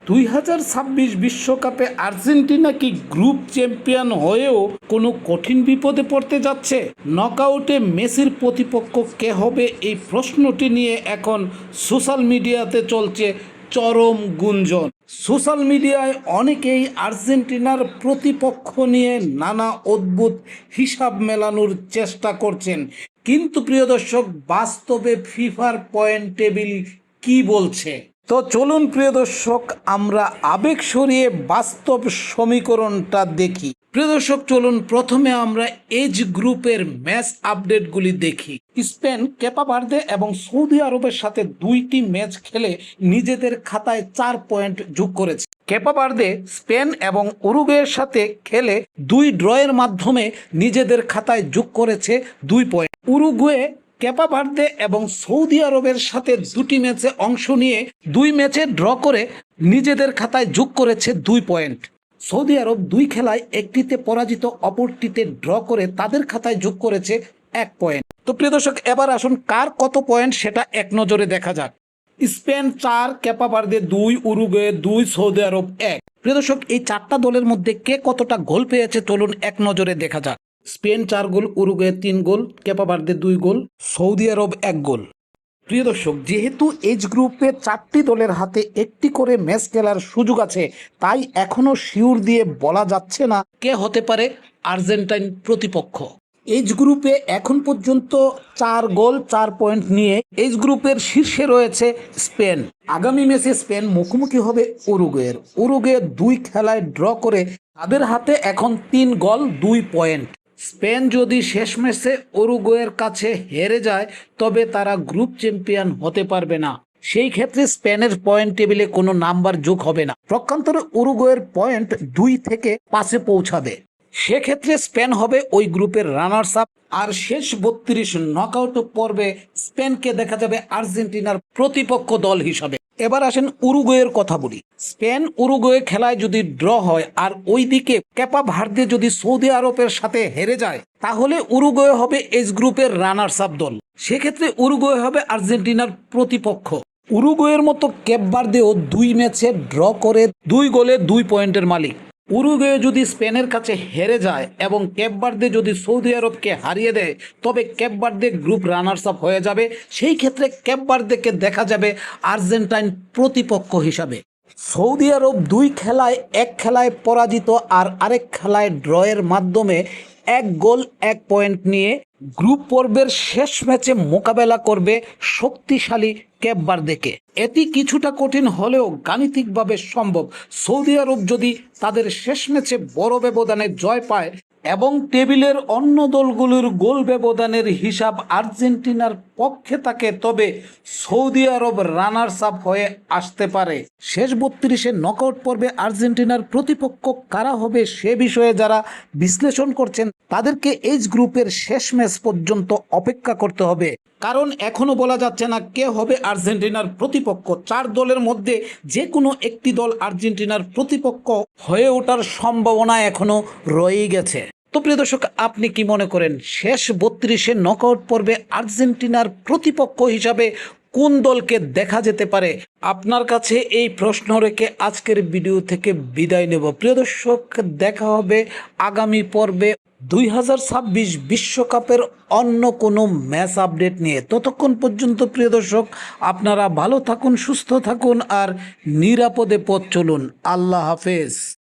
2026 বিশ্বকাপে আর্জেন্টিনা কি group champion হয়েও কোনো কঠিন বিপদে পড়তে যাচ্ছে? নকআউটে মেসির প্রতিপক্ষ কে হবে, এই প্রশ্নটি নিয়ে এখন সোশ্যাল মিডিয়াতে চলছে চরম গুঞ্জন। সোশ্যাল মিডিয়ায় অনেকেই আর্জেন্টিনার প্রতিপক্ষ নিয়ে নানা অদ্ভুত হিসাব মেলানোর চেষ্টা করছেন, কিন্তু প্রিয় দর্শক, বাস্তবে ফিফার পয়েন্ট টেবিল কি বলছে? তো চলুন প্রিয় দর্শক, আমরা আবেগ সরিয়ে বাস্তব সমীকরণটা দেখি। প্রিয় দর্শক, চলুন প্রথমে আমরা এজ গ্রুপের ম্যাচ আপডেটগুলি দেখি। স্পেন কেপা ভার্দে এবং সৌদি আরবের সাথে 2টি ম্যাচ খেলে নিজেদের খাতায় 4 পয়েন্ট যোগ করেছে। কেপা ভার্দে স্পেন এবং উরুগুয়ের সাথে খেলে 2 ড্রয়ের মাধ্যমে নিজেদের খাতায় যোগ করেছে 2 পয়েন্ট। উরুগুয়ে কেপা ভার্দে এবং সৌদি আরবের সাথে 2টি ম্যাচে অংশ নিয়ে 2 ম্যাচে ড্র করে নিজেদের খাতায় যোগ করেছে 2 পয়েন্ট। সৌদি আরব 2 খেলায় একটিতে পরাজিত, অপরটিতে ড্র করে তাদের খাতায় যোগ করেছে 1 পয়েন্ট। তো প্রিয় দর্শক, এবার আসুন কার কত পয়েন্ট সেটা এক নজরে দেখা যাক। স্পেন 4, কেপা ভার্দে 2, উরুগুয়ে 2, সৌদি আরব 1। প্রিয় দর্শক, এই 4টা দলের মধ্যে কে কতটা গোল পেয়েছে চলুন এক নজরে দেখা যাক। স্পেন 4 গোল, উরুগুয়ে 3 গোল, কেপা ভার্দে 2 গোল, সৌদি আরব 1 গোল। প্রিয় দর্শক, যেহেতু এজ গ্রুপে 4টি দলের হাতে একটি করে ম্যাচ খেলার সুযোগ আছে, তাই এখনো শিওর দিয়ে বলা যাচ্ছে না কে হতে পারে আর্জেন্টাইন প্রতিপক্ষ। এজ গ্রুপে এখন পর্যন্ত 4 গোল 4 পয়েন্ট নিয়ে এজ গ্রুপের শীর্ষে রয়েছে স্পেন। আগামী ম্যাচে স্পেন মুখোমুখি হবে উরুগুয়ের। উরুগুয়ে 2 খেলায় ড্র করে তাদের হাতে এখন 3 গোল 2 পয়েন্ট। স্পেন যদি শেষ ম্যাচে উরুগুয়ের কাছে হেরে যায় তবে তারা গ্রুপ চ্যাম্পিয়ন হতে পারবে না। সেই ক্ষেত্রে স্পেনের পয়েন্ট টেবিলে কোনো নাম্বার যোগ হবে না। প্রকান্তরে উরুগুয়ের পয়েন্ট 2 থেকে 5-এ পৌঁছাবে। সেক্ষেত্রে স্পেন হবে ওই গ্রুপের রানার্স আপ, আর শেষ 32 নকআউট পর্বে স্পেনকে দেখা যাবে আর্জেন্টিনার প্রতিপক্ষ দল হিসাবে। এবার আসেন উরুগুয়ের কথা বলি। স্পেন উরুগুয়ে খেলায় যদি ড্র হয় আর ওইদিকে কেপা ভার্দে যদি সৌদি আরবের সাথে হেরে যায়, তাহলে উরুগুয়ে হবে এজ গ্রুপের রানার্স আপ দল। সেক্ষেত্রে উরুগুয়ে হবে আর্জেন্টিনার প্রতিপক্ষ। উরুগুয়ের মতো কেপ ভার্দেও 2 ম্যাচে ড্র করে 2 গোলে 2 পয়েন্টের মালিক। উরুগুয়ে যদি স্পেনের কাছে হেরে যায় এবং কেপ ভার্দে যদি সৌদি আরবকে হারিয়ে দেয়, তবে Cape Verde group runners up হয়ে যাবে। সেই ক্ষেত্রে কেপ ভার্দেকে দেখা যাবে আর্জেন্টাইন প্রতিপক্ষ হিসাবে। সৌদি আরব 2 খেলায় 1 খেলায় পরাজিত আর আরেক খেলায় ড্রয়ের মাধ্যমে 1 গোল 1 পয়েন্ট নিয়ে গ্রুপ পর্বের শেষ ম্যাচে মোকাবেলা করবে শক্তিশালী কেপ ভার্দেকে। এটি কিছুটা কঠিন হলেও গাণিতিকভাবে সম্ভব। সৌদি আরব যদি তাদের শেষ ম্যাচে বড় ব্যবধানে জয় পায় এবং টেবিলের অন্য দলগুলোর গোল ব্যবধানের হিসাব আর্জেন্টিনার পক্ষে থাকে, তবে সৌদি আরব রানার্স আপ হয়ে আসতে পারে। শেষ 32-এ নকআউট পর্বে আর্জেন্টিনার প্রতিপক্ষ কারা হবে সে বিষয়ে যারা বিশ্লেষণ করছেন, তাদেরকে এজ গ্রুপের শেষ ম্যাচ পর্যন্ত অপেক্ষা করতে হবে, কারণ এখনো বলা যাচ্ছে না কে হবে আর্জেন্টিনার প্রতিপক্ষ। 4 দলের মধ্যে যে কোনো একটি দল আর্জেন্টিনার প্রতিপক্ষ হয়ে ওঠার সম্ভাবনা এখনো রয়েই গেছে। তো প্রিয় দর্শক, আপনি কি মনে করেন শেষ 32-এ নকআউট পর্বে আর্জেন্টিনার প্রতিপক্ষ হিসাবে কোন দলকে দেখা যেতে পারে? আপনার কাছে এই প্রশ্ন রেখে আজকের ভিডিও থেকে বিদায় নেব। প্রিয় দর্শক, দেখা হবে আগামী পর্বে 2026 বিশ্বকাপের অন্য কোনো ম্যাচ আপডেট নিয়ে। ততক্ষণ পর্যন্ত প্রিয় দর্শক, আপনারা ভালো থাকুন, সুস্থ থাকুন আর নিরাপদে পথ চলুন। আল্লাহ হাফেজ।